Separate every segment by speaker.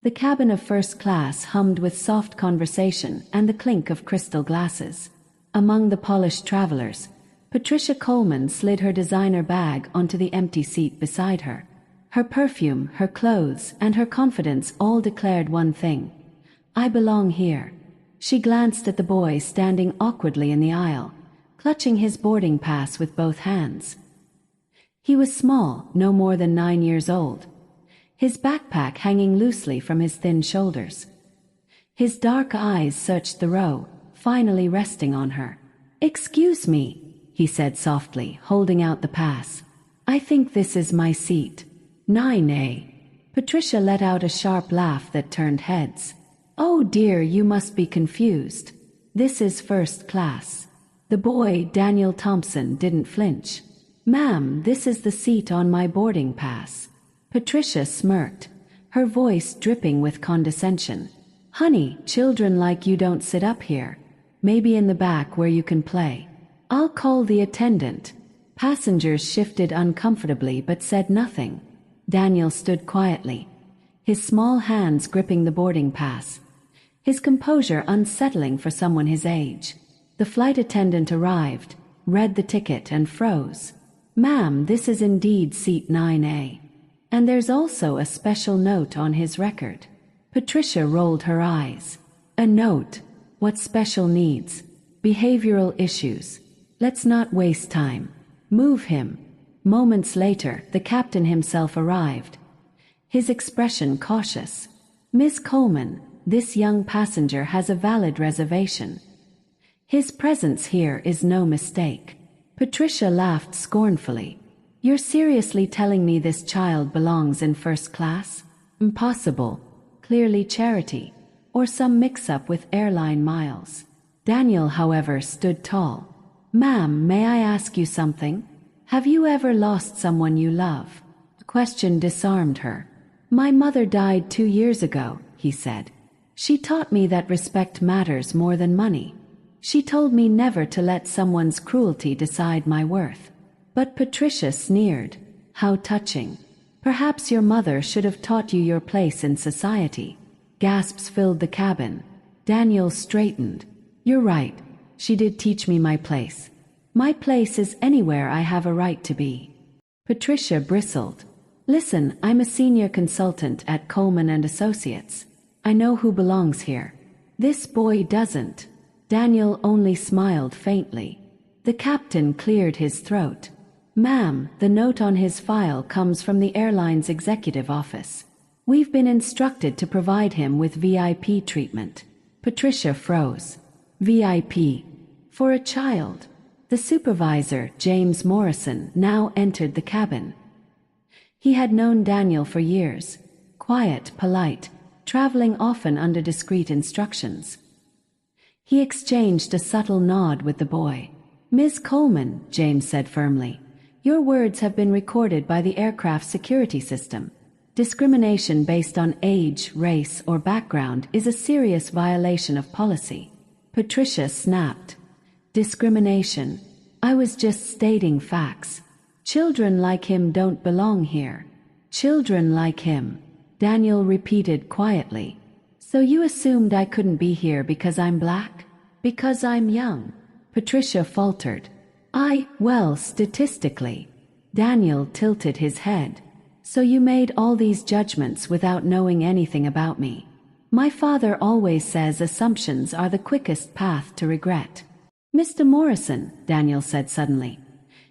Speaker 1: The cabin of first class hummed with soft conversation and the clink of crystal glasses. Among the polished travelers, Patricia Coleman slid her designer bag onto the empty seat beside her. Her perfume, her clothes, and her confidence all declared one thing: I belong here. She glanced at the boy standing awkwardly in the aisle, clutching his boarding pass with both hands. He was small, no more than 9 years old, his backpack hanging loosely from his thin shoulders. His dark eyes searched the row, finally resting on her. "Excuse me," he said softly, holding out the pass. "I think this is my seat. 9A. Patricia let out a sharp laugh that turned heads. "Oh dear, you must be confused. This is first class." The boy, Daniel Thompson, didn't flinch. "Ma'am, this is the seat on my boarding pass." Patricia smirked, her voice dripping with condescension. "Honey, children like you don't sit up here. Maybe in the back where you can play. I'll call the attendant." Passengers shifted uncomfortably but said nothing. Daniel stood quietly, his small hands gripping the boarding pass, his composure unsettling for someone his age. The flight attendant arrived, read the ticket and froze. "Ma'am, this is indeed seat 9A. And there's also a special note on his record." Patricia rolled her eyes. "A note? What special needs? Behavioral issues. Let's not waste time. Move him." Moments later, the captain himself arrived, his expression cautious. "Miss Coleman, this young passenger has a valid reservation. His presence here is no mistake." Patricia laughed scornfully. "You're seriously telling me this child belongs in first class? Impossible. Clearly charity, or some mix-up with airline miles." Daniel, however, stood tall. "Ma'am, may I ask you something? Have you ever lost someone you love?" The question disarmed her. "My mother died 2 years ago," he said. "She taught me that respect matters more than money. She told me never to let someone's cruelty decide my worth." But Patricia sneered. "How touching. Perhaps your mother should have taught you your place in society." Gasps filled the cabin. Daniel straightened. "You're right. She did teach me my place. My place is anywhere I have a right to be." Patricia bristled. "Listen, I'm a senior consultant at Coleman and Associates. I know who belongs here. This boy doesn't." Daniel only smiled faintly. The captain cleared his throat. "Ma'am, the note on his file comes from the airline's executive office. We've been instructed to provide him with VIP treatment." Patricia froze. VIP? For a child? The supervisor, James Morrison, now entered the cabin. He had known Daniel for years. Quiet, polite, traveling often under discreet instructions. He exchanged a subtle nod with the boy. "Ms. Coleman," James said firmly, "your words have been recorded by the aircraft security system. Discrimination based on age, race, or background is a serious violation of policy." Patricia snapped. "Discrimination? I was just stating facts. Children like him don't belong here." "Children like him," Daniel repeated quietly. "So you assumed I couldn't be here because I'm black? Because I'm young?" Patricia faltered. Well, statistically." Daniel tilted his head. "So you made all these judgments without knowing anything about me. My father always says assumptions are the quickest path to regret." "Mr. Morrison," Daniel said suddenly,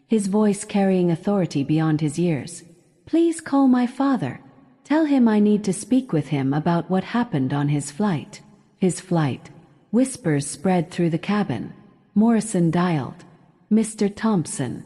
Speaker 1: his voice carrying authority beyond his years, "please call my father. Tell him I need to speak with him about what happened on his flight." "His flight?" Whispers spread through the cabin. Morrison dialed. "Mr. Thompson.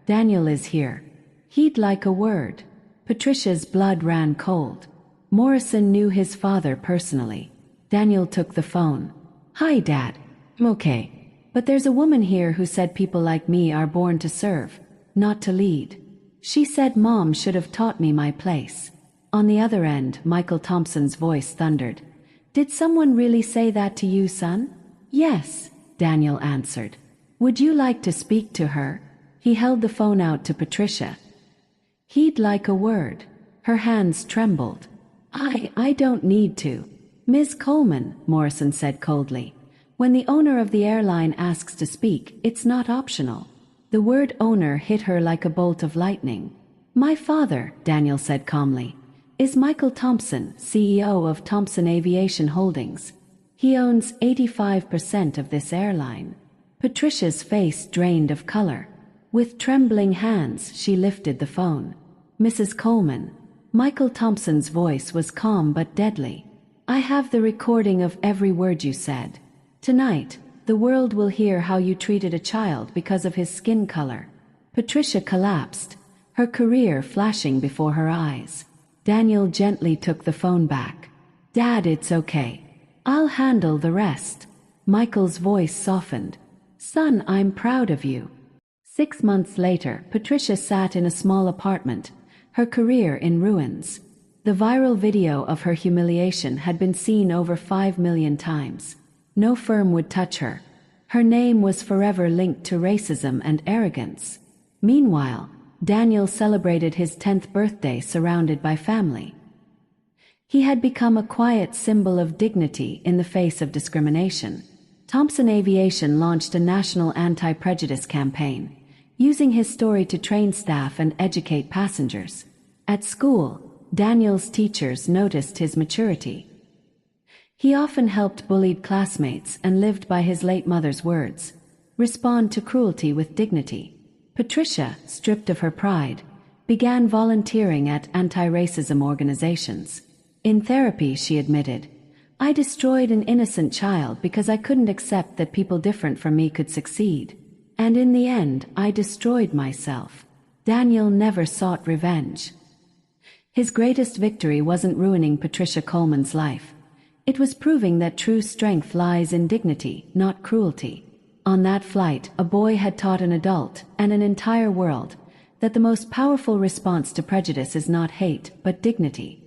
Speaker 1: Daniel is here. He'd like a word." Patricia's blood ran cold. Morrison knew his father personally. Daniel took the phone. "Hi, Dad. I'm okay. But there's a woman here who said people like me are born to serve, not to lead. She said Mom should have taught me my place." On the other end, Michael Thompson's voice thundered. "Did someone really say that to you, son?" "Yes," Daniel answered. "Would you like to speak to her?" He held the phone out to Patricia. "He'd like a word." Her hands trembled. I don't need to. Ms. Coleman, Morrison said coldly. When the owner of the airline asks to speak, it's not optional. The word owner hit her like a bolt of lightning. My father, Daniel said calmly, is Michael Thompson, CEO of Thompson Aviation Holdings. He owns 85% of this airline. Patricia's face drained of color. With trembling hands, she lifted the phone. Mrs. Coleman. Michael Thompson's voice was calm but deadly. I have the recording of every word you said. Tonight, the world will hear how you treated a child because of his skin color. Patricia collapsed, her career flashing before her eyes. Daniel gently took the phone back. Dad, it's okay. I'll handle the rest. Michael's voice softened. Son, I'm proud of you. 6 months later, Patricia sat in a small apartment, her career in ruins. The viral video of her humiliation had been seen over 5 million times. No firm would touch her. Her name was forever linked to racism and arrogance. Meanwhile, Daniel celebrated his 10th birthday surrounded by family. He had become a quiet symbol of dignity in the face of discrimination. Thompson Aviation launched a national anti-prejudice campaign, using his story to train staff and educate passengers. At school, Daniel's teachers noticed his maturity. He often helped bullied classmates and lived by his late mother's words, respond to cruelty with dignity. Patricia, stripped of her pride, began volunteering at anti-racism organizations. In therapy, she admitted, I destroyed an innocent child because I couldn't accept that people different from me could succeed. And in the end, I destroyed myself. Daniel never sought revenge. His greatest victory wasn't ruining Patricia Coleman's life. It was proving that true strength lies in dignity, not cruelty. On that flight, a boy had taught an adult, and an entire world, that the most powerful response to prejudice is not hate, but dignity.